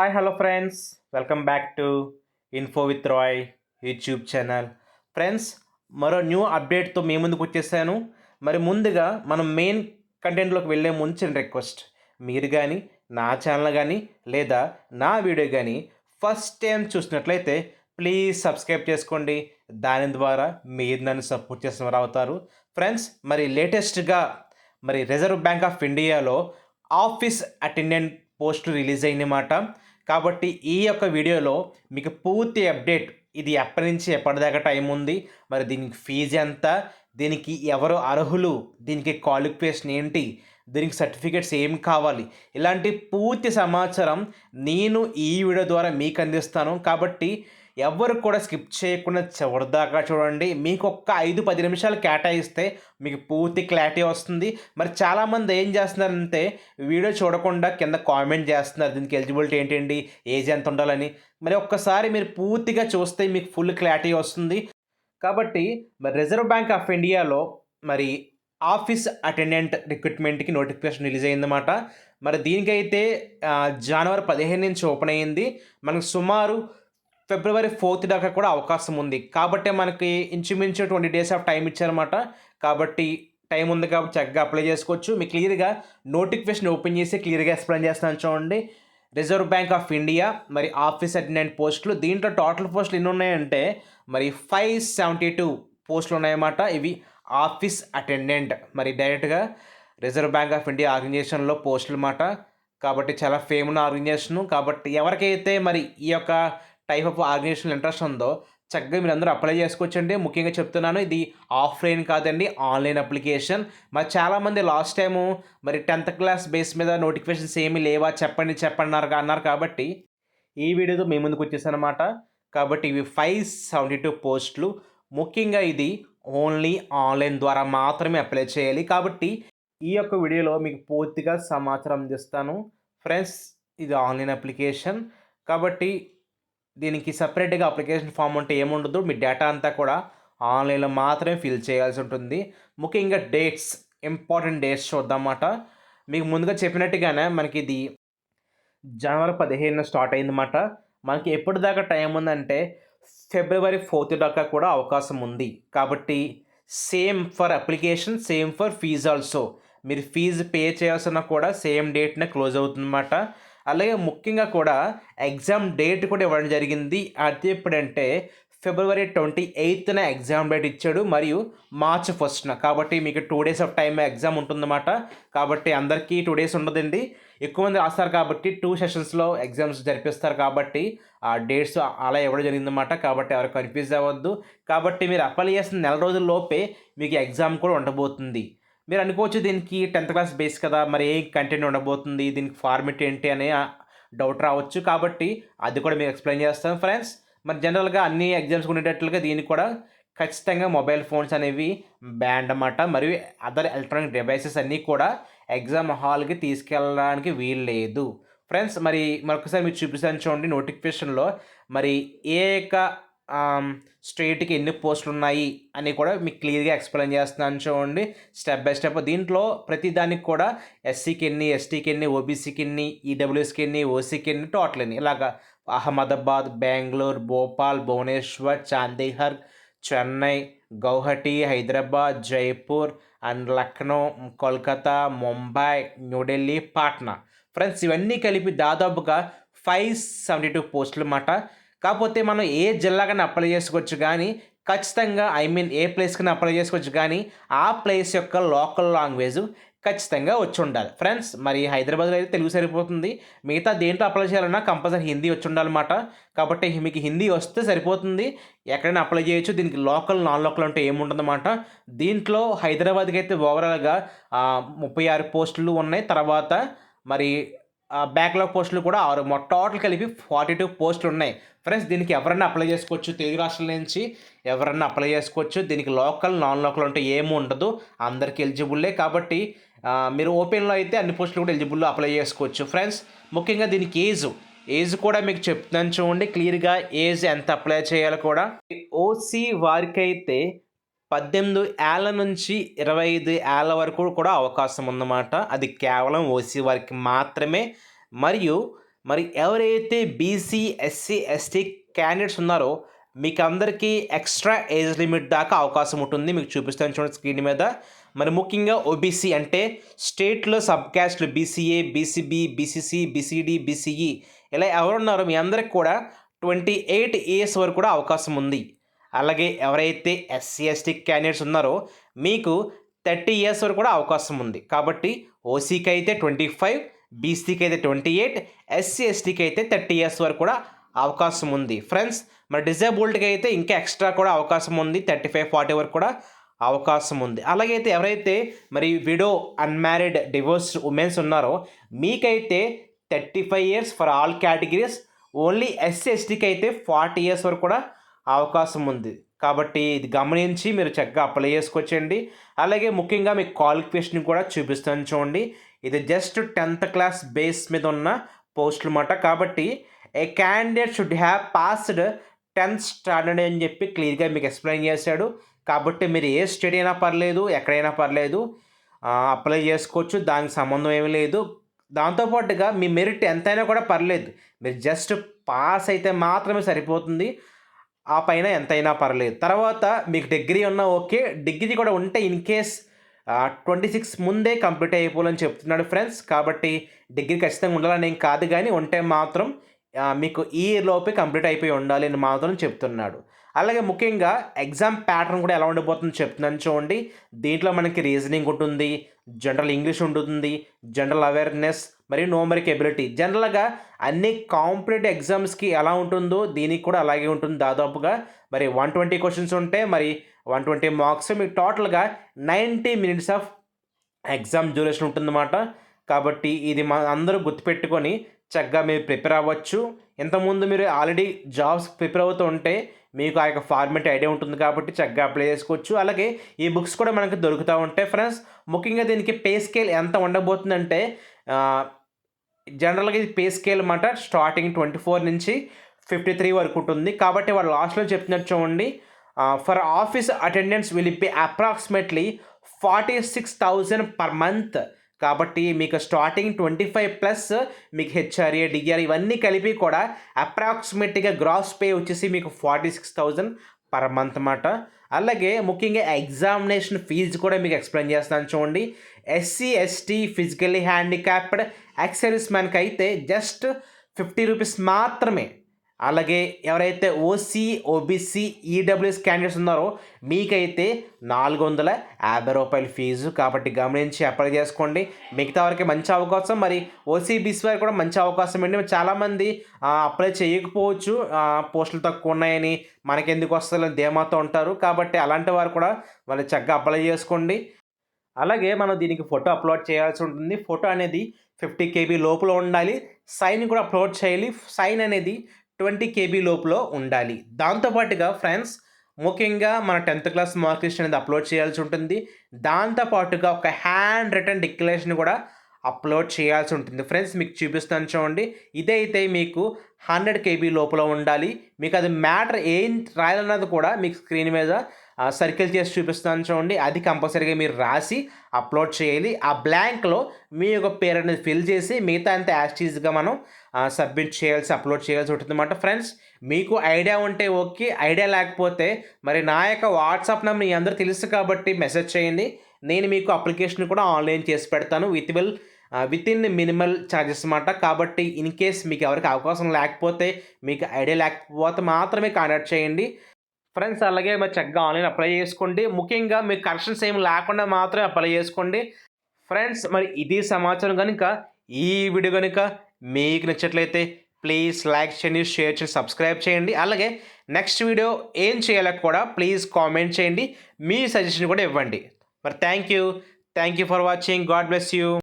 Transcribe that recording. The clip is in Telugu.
Hi hello friends, welcome back to info with Rai YouTube channel. Friends, మరో న్యూ అప్డేట్తో మీ ముందుకు వచ్చేసాను. మరి ముందుగా మనం మెయిన్ కంటెంట్లోకి వెళ్ళే ముందు చిన్న రిక్వెస్ట్. మీరు కానీ నా ఛానల్ కానీ లేదా నా వీడియో కానీ ఫస్ట్ టైం చూసినట్లయితే ప్లీజ్ సబ్స్క్రైబ్ చేసుకోండి. దాని ద్వారా మీరు నన్ను సపోర్ట్ చేసిన వారు అవుతారు. ఫ్రెండ్స్, మరి లేటెస్ట్గా రిజర్వ్ బ్యాంక్ ఆఫ్ ఇండియాలో ఆఫీస్ అటెండెంట్ పోస్టులు రిలీజ్ అయినమాట. కాబట్టి ఈ యొక్క వీడియోలో మీకు పూర్తి అప్డేట్, ఇది ఎప్పటి నుంచి ఎప్పటిదాకా టైం ఉంది, మరి దీనికి ఫీజు ఎంత, దీనికి ఎవరు అర్హులు, దీనికి క్వాలిఫికేషన్ ఏంటి, దీనికి సర్టిఫికేట్స్ ఏం కావాలి, ఇలాంటి పూర్తి సమాచారం నేను ఈ వీడియో ద్వారా మీకు అందిస్తాను. కాబట్టి ఎవ్వరు కూడా స్కిప్ చేయకుండా చివరిదాకా చూడండి. మీకు ఒక్క 5-10 నిమిషాలు కేటాయిస్తే మీకు పూర్తి క్లారిటీ వస్తుంది. మరి చాలామంది ఏం చేస్తున్నారంటే వీడియో చూడకుండా కింద కామెంట్ చేస్తున్నారు, దీనికి ఎలిజిబిలిటీ ఏంటండి, ఏజ్ ఎంత ఉండాలని. మరి ఒక్కసారి మీరు పూర్తిగా చూస్తే మీకు ఫుల్ క్లారిటీ వస్తుంది. కాబట్టి రిజర్వ్ బ్యాంక్ ఆఫ్ ఇండియాలో ఆఫీస్ అటెండెంట్ రిక్రూట్మెంట్కి నోటిఫికేషన్ రిలీజ్ అయిందన్నమాట. మరి దీనికైతే జనవరి 15 నుంచి ఓపెన్ అయ్యింది. మనకు సుమారు ఫిబ్రవరి 4 దాకా కూడా అవకాశం ఉంది. కాబట్టి మనకి ఇంచుమించు 20 డేస్ ఆఫ్ టైం ఇచ్చారన్నమాట. కాబట్టి టైం ఉంది కాబట్టి చక్కగా అప్లై చేసుకోవచ్చు. మీకు క్లియర్గా నోటిఫికేషన్ ఓపెన్ చేసి క్లియర్గా ఎక్స్ప్లెయిన్ చేస్తాను చూడండి. Reserve bank of India office attendant పోస్టులు, దీంట్లో టోటల్ పోస్టులు ఎన్ని ఉన్నాయంటే 572 పోస్టులు ఉన్నాయన్నమాట. ఇవి ఆఫీస్ అటెండెంట్, డైరెక్ట్గా రిజర్వ్ బ్యాంక్ ఆఫ్ ఇండియా ఆర్గనైజేషన్లో పోస్టులు అన్నమాట. కాబట్టి చాలా ఫేమ్ ఉన్న ఆర్గనైజేషను. కాబట్టి ఎవరికైతే ఈ యొక్క టైప్ ఆఫ్ ఆర్గనైజేషన్ ఇంట్రెస్ట్ ఉందో చక్కగా మీరు అందరూ అప్లై చేసుకోవచ్చండి. ముఖ్యంగా చెప్తున్నాను, ఇది ఆఫ్లైన్ కాదండి, ఆన్లైన్ అప్లికేషన్. చాలామంది last time 10th class base మీద నోటిఫికేషన్స్ ఏమీ లేవా చెప్పండి అన్నారు. కాబట్టి ఈ వీడియోతో మీ ముందుకు వచ్చేసాను అనమాట. కాబట్టి ఇవి 572 పోస్టులు. ముఖ్యంగా ఇది ఓన్లీ ఆన్లైన్ ద్వారా మాత్రమే అప్లై చేయాలి. కాబట్టి ఈ యొక్క వీడియోలో మీకు పూర్తిగా సమాచారం అందిస్తాను. ఫ్రెండ్స్, ఇది ఆన్లైన్ అప్లికేషన్. కాబట్టి దీనికి సపరేట్గా అప్లికేషన్ ఫామ్ అంటే ఏముండదు. మీ డేటా అంతా కూడా ఆన్లైన్లో మాత్రమే ఫిల్ చేయాల్సి ఉంటుంది. ముఖ్యంగా డేట్స్, ఇంపార్టెంట్ డేట్స్ చూద్దామన్నమాట. మీకు ముందుగా చెప్పినట్టుగానే మనకి ఇది జనవరి 15 స్టార్ట్ అయిందన్నమాట. మనకి ఎప్పటిదాకా టైం ఉందంటే ఫిబ్రవరి 4 దాకా కూడా అవకాశం ఉంది. కాబట్టి same for application, same for fees also. మీరు ఫీజు పే చేయాల్సిన కూడా సేమ్ డేట్నే క్లోజ్ అవుతుందన్నమాట. అలాగే ముఖ్యంగా కూడా ఎగ్జామ్ డేట్ కూడా ఇవ్వడం జరిగింది. అది ఎప్పుడంటే ఫిబ్రవరి 28న ఎగ్జామ్ డేట్ ఇచ్చాడు, మరియు మార్చ్ 1న. కాబట్టి మీకు 2 డేస్ ఆఫ్ టైం ఎగ్జామ్ ఉంటుందన్నమాట. కాబట్టి అందరికీ 2 డేస్ ఉండదండి, ఎక్కువ మంది రాస్తారు కాబట్టి 2 సెషన్స్లో ఎగ్జామ్స్ జరిపిస్తారు. కాబట్టి ఆ డేట్స్ అలా ఇవ్వడం జరిగిందన్నమాట. కాబట్టి ఎవరు కన్ఫ్యూజ్ అవ్వద్దు. కాబట్టి మీరు అప్లై చేసిన నెల రోజుల్లోపే మీకు ఎగ్జామ్ కూడా ఉండబోతుంది. మీరు అనుకోవచ్చు, దీనికి 10th క్లాస్ బేస్ కదా, మరి ఏ కంటెంట్ ఉండబోతుంది, దీనికి ఫార్మెట్ ఏంటి అనే డౌట్ రావచ్చు. కాబట్టి అది కూడా మీకు ఎక్స్ప్లెయిన్ చేస్తాను ఫ్రెండ్స్. జనరల్గా అన్ని ఎగ్జామ్స్ ఉండేటట్లుగా దీనికి కూడా ఖచ్చితంగా మొబైల్ ఫోన్స్ అనేవి బ్యాండ్ అన్నమాట. మరియు అదర్ ఎలక్ట్రానిక్ డివైసెస్ అన్నీ కూడా ఎగ్జామ్ హాల్కి తీసుకెళ్ళడానికి వీలు లేదు. ఫ్రెండ్స్, మరొకసారి మీరు చూపిస్తాను చూడండి. నోటిఫికేషన్లో ఏ యొక్క స్టేట్కి ఎన్ని పోస్టులు ఉన్నాయి అని కూడా మీకు క్లియర్గా ఎక్స్ప్లెయిన్ చేస్తున్నాను చూడండి, స్టెప్ బై స్టెప్. దీంట్లో ప్రతి దానికి కూడా ఎస్సీకి ఎన్ని, ఎస్టీకి ఎన్ని, ఓబీసీకి ఎన్ని, ఈడబ్ల్యూఎస్కి ఎన్ని, ఓసీకి ఎన్ని, టోటల్ ఎన్ని, ఇలాగా అహ్మదాబాద్, బెంగళూరు, భోపాల్, భువనేశ్వర్, చండీగఢ్, చెన్నై, గౌహటి, హైదరాబాద్, జైపూర్ అండ్ లక్నో, కోల్కతా, ముంబై, న్యూఢిల్లీ, పాట్నా. ఫ్రెండ్స్, ఇవన్నీ కలిపి దాదాపుగా 572 పోస్టులు అన్నమాట. కాకపోతే మనం ఏ జిల్లాకైనా అప్లై చేసుకోవచ్చు, కానీ ఖచ్చితంగా ఏ ప్లేస్కైనా అప్లై చేసుకోవచ్చు, కానీ ఆ ప్లేస్ యొక్క లోకల్ లాంగ్వేజ్ ఖచ్చితంగా వచ్చి ఉండాలి. ఫ్రెండ్స్, హైదరాబాద్లో అయితే తెలుగు సరిపోతుంది. మిగతా దేంట్లో అప్లై చేయాలన్నా కంపల్సరీ హిందీ వచ్చి ఉండాలన్నమాట. కాబట్టి మీకు హిందీ వస్తే సరిపోతుంది, ఎక్కడైనా అప్లై చేయొచ్చు. దీనికి లోకల్, నాన్ లోకల్ అంటే ఏముంటుందన్నమాట. దీంట్లో హైదరాబాద్కి అయితే ఓవరాల్గా 36 పోస్టులు ఉన్నాయి. తర్వాత బ్యాక్లాగ్ పోస్టులు కూడా 6, టోటల్ కలిపి 42 పోస్టులు ఉన్నాయి. ఫ్రెండ్స్, దీనికి ఎవరన్నా అప్లై చేసుకోవచ్చు, తెలుగు రాష్ట్రాల నుంచి ఎవరన్నా అప్లై చేసుకోవచ్చు. దీనికి లోకల్, నాన్ లోకల్ అంటే ఏమి ఉండదు, అందరికీ ఎలిజిబుల్లే. కాబట్టి మీరు ఓపెన్లో అయితే అన్ని పోస్టులు కూడా ఎలిజిబుల్లో అప్లై చేసుకోవచ్చు. ఫ్రెండ్స్, ముఖ్యంగా దీనికి ఏజ్ కూడా మీకు చెప్తున్నాను చూడండి క్లియర్గా, ఏజ్ ఎంత అప్లై చేయాలో కూడా. ఓసీ వారికి అయితే 18 ఏళ్ల నుంచి 25 ఏళ్ల వరకు కూడా అవకాశం ఉందన్నమాట. అది కేవలం ఓసీ వారికి మాత్రమే. మరియు మరి ఎవరైతే బీసీ, ఎస్సీ, ఎస్టీ క్యాండిడేట్స్ ఉన్నారో మీకు అందరికీ ఎక్స్ట్రా ఏజ్ లిమిట్ దాకా అవకాశం ఉంటుంది. మీకు చూపిస్తాను చూడండి స్క్రీన్ మీద. మరి ముఖ్యంగా ఓబీసీ అంటే స్టేట్లో సబ్ క్యాస్ట్లు BCA, BCB, BCC, BCD, BCE ఇలా ఎవరున్నారో మీ అందరికి కూడా 28 ఇయర్స్ వరకు కూడా అవకాశం ఉంది. అలాగే ఎవరైతే ఎస్సీ, ఎస్టీ క్యాండిడేట్స్ ఉన్నారో మీకు 30 ఇయర్స్ వరకు కూడా అవకాశం ఉంది. కాబట్టి ఓసీకి అయితే 25, బీసీకి అయితే 28, ఎస్సీ, ఎస్టీకి అయితే 30 ఇయర్స్ వరకు కూడా అవకాశం ఉంది. ఫ్రెండ్స్ మరి డిజేబుల్డ్కి అయితే ఇంకా ఎక్స్ట్రా కూడా అవకాశం ఉంది. 35, 40 వరకు కూడా అవకాశం ఉంది. అలాగైతే ఎవరైతే మరి విడో, అన్మ్యారీడ్, డివోర్స్డ్ ఉమెన్స్ ఉన్నారో మీకైతే 35 years for all categories. Only SC, ఎస్టీకి అయితే 40 ఇయర్స్ వరకు కూడా అవకాశం ఉంది. కాబట్టి ఇది గమనించి మీరు చక్కగా అప్లై చేసుకోవచ్చండి. అలాగే ముఖ్యంగా మీకు క్వాలిఫికేషన్ కూడా చూపిస్తాను చూడండి. ఇది జస్ట్ 10th క్లాస్ బేస్ మీద ఉన్న పోస్టులు అన్నమాట. కాబట్టి a candidate should have passed 10th standard అని చెప్పి క్లియర్గా మీకు ఎక్స్ప్లెయిన్ చేశాడు. కాబట్టి మీరు ఏ స్టడీ అయినా పర్లేదు, ఎక్కడైనా పర్లేదు అప్లై చేసుకోవచ్చు. దానికి సంబంధం ఏమీ లేదు. దాంతోపాటుగా మీ మెరిట్ ఎంతైనా కూడా పర్లేదు. మీరు జస్ట్ పాస్ అయితే మాత్రమే సరిపోతుంది. ఆ పైన ఎంతైనా పర్లేదు. తర్వాత మీకు డిగ్రీ ఉన్నా ఓకే. డిగ్రీ కూడా ఉంటే ఇన్ కేస్ 26 ముందే కంప్లీట్ అయిపోవాలని చెప్తున్నాడు ఫ్రెండ్స్. కాబట్టి డిగ్రీ ఖచ్చితంగా ఉండాలని ఏం కాదు, కానీ ఉంటే మాత్రం మీకు ఈ లోపే కంప్లీట్ అయిపోయి ఉండాలి అని మాత్రం చెప్తున్నాడు. అలాగే ముఖ్యంగా ఎగ్జామ్ ప్యాటర్న్ కూడా ఎలా ఉండిపోతుందో చెప్తున్నాను చూడండి. దీంట్లో మనకి రీజనింగ్ ఉంటుంది, జనరల్ ఇంగ్లీష్ ఉంటుంది, జనరల్ అవేర్నెస్ మరియు న్యూమరిక్ ఎబిలిటీ. జనరల్గా అన్ని కాంపిటేటివ్ ఎగ్జామ్స్కి ఎలా ఉంటుందో దీనికి కూడా అలాగే ఉంటుంది దాదాపుగా. మరి 120 క్వశ్చన్స్ ఉంటే మరి 120 మార్క్స్. మీకు టోటల్గా 90 మినిట్స్ ఆఫ్ ఎగ్జామ్ డ్యూరేషన్ ఉంటుందన్నమాట. కాబట్టి ఇది అందరూ గుర్తుపెట్టుకొని చక్కగా మీరు ప్రిపేర్ అవ్వచ్చు. ఇంతకుముందు మీరు ఆల్రెడీ జాబ్స్ ప్రిపేర్ అవుతూ ఉంటే మీకు ఆ యొక్క ఫార్మేట్ ఐడియా ఉంటుంది కాబట్టి చక్కగా అప్లై చేసుకోవచ్చు. అలాగే ఈ బుక్స్ కూడా మనకు దొరుకుతూ ఉంటాయి ఫ్రెండ్స్. ముఖ్యంగా దీనికి పే స్కేల్ ఎంత ఉండబోతుందంటే జనరల్గా ఇది పే స్కేల్ అన్నమాట. స్టార్టింగ్ 24 నుంచి 53 వరకు ఉంటుంది. కాబట్టి వాళ్ళు లాస్ట్లో చెప్తున్నట్టు చూడండి. For office attendance will be approximately 46,000 per month. కాబట్టి మీకు స్టార్టింగ్ 25+ మీకు హెచ్ఆర్ఏ, డిఆర్ ఇవన్నీ కలిపి కూడా అప్రాక్సిమేట్గా గ్రాస్ పే వచ్చేసి మీకు 46,000 పర్ మంత్ అన్నమాట. అలాగే ముఖ్యంగా ఎగ్జామినేషన్ ఫీజు కూడా మీకు ఎక్స్ప్లెయిన్ చేస్తాను చూడండి. SC, ST, physically handicapped, ex service మ్యాన్కి అయితే జస్ట్ 50 రూపీస్ మాత్రమే. అలాగే ఎవరైతే ఓసీ, ఓబీసీ, ఈడబ్ల్యూఎస్ క్యాండిడేట్స్ ఉన్నారో మీకైతే 450 రూపాయల ఫీజు. కాబట్టి గమనించి అప్లై చేసుకోండి. మిగతా వారికి మంచి అవకాశం. మరి ఓసీ, బీసీ వారికి కూడా మంచి అవకాశం అండి. చాలామంది అప్లై చేయకపోవచ్చు, పోస్టులు తక్కువ ఉన్నాయని మనకెందుకు వస్తుందని ధీమాతో ఉంటారు. కాబట్టి అలాంటి వారు కూడా వాళ్ళు చక్కగా అప్లై చేసుకోండి. అలాగే మనం దీనికి ఫోటో అప్లోడ్ చేయాల్సి ఉంటుంది. ఫోటో అనేది 50 KB లోపల ఉండాలి. సైన్ కూడా అప్లోడ్ చేయాలి. సైన్ అనేది 20 KB లోపల ఉండాలి. దాంతోపాటుగా ఫ్రెండ్స్ ముఖ్యంగా మన 10th క్లాస్ మార్క్ లిస్ట్ అనేది అప్లోడ్ చేయాల్సి ఉంటుంది. దాంతోపాటుగా ఒక హ్యాండ్ రిటన్ డిక్లరేషన్ కూడా అప్లోడ్ చేయాల్సి ఉంటుంది. ఫ్రెండ్స్ మీకు చూపిస్తాను చూడండి. ఇదైతే మీకు 100 KB లోపల ఉండాలి. మీకు అది మ్యాటర్ ఏం రాయాలన్నది కూడా మీకు స్క్రీన్ మీద సర్కిల్ చేసి చూపిస్తాను చూడండి. అది కంపల్సరీగా మీరు రాసి అప్లోడ్ చేయాలి. ఆ బ్లాంక్లో మీ యొక్క పేరు అనేది ఫిల్ చేసి మిగతా అంతా యాస్టీజ్గా మనం సబ్మిట్ చేయాల్సి, అప్లోడ్ చేయాల్సి ఉంటుంది అన్నమాట. ఫ్రెండ్స్ మీకు ఐడియా ఉంటే ఓకే, ఐడియా లేకపోతే మరి నా యొక్క వాట్సాప్ నెంబర్ మీ అందరూ తెలుసు కాబట్టి మెసేజ్ చేయండి. నేను మీకు అప్లికేషన్ కూడా ఆన్లైన్ చేసి పెడతాను విత్ ఇన్ మినిమల్ ఛార్జెస్ అన్నమాట. కాబట్టి ఇన్ కేస్ మీకు ఎవరికి అవకాశం లేకపోతే, మీకు ఐడియా లేకపోతే మాత్రమే కాంటాక్ట్ చేయండి ఫ్రెండ్స్. అలాగే మరి చక్కగా ఆన్లైన్ అప్లై చేసుకోండి. ముఖ్యంగా మీకు కరెక్షన్స్ ఏమి లేకుండా మాత్రమే అప్లై చేసుకోండి ఫ్రెండ్స్. మరి ఇది సమాచారం కనుక ఈ వీడియో కనుక మీకు నచ్చట్లయితే ప్లీజ్ లైక్ చేయండి, షేర్ చేయండి, సబ్స్క్రైబ్ చేయండి. అలాగే నెక్స్ట్ వీడియో ఏం చేయాలో కూడా ప్లీజ్ కామెంట్ చేయండి. మీ సజెషన్ కూడా ఇవ్వండి. మరి thank you for watching. God bless you.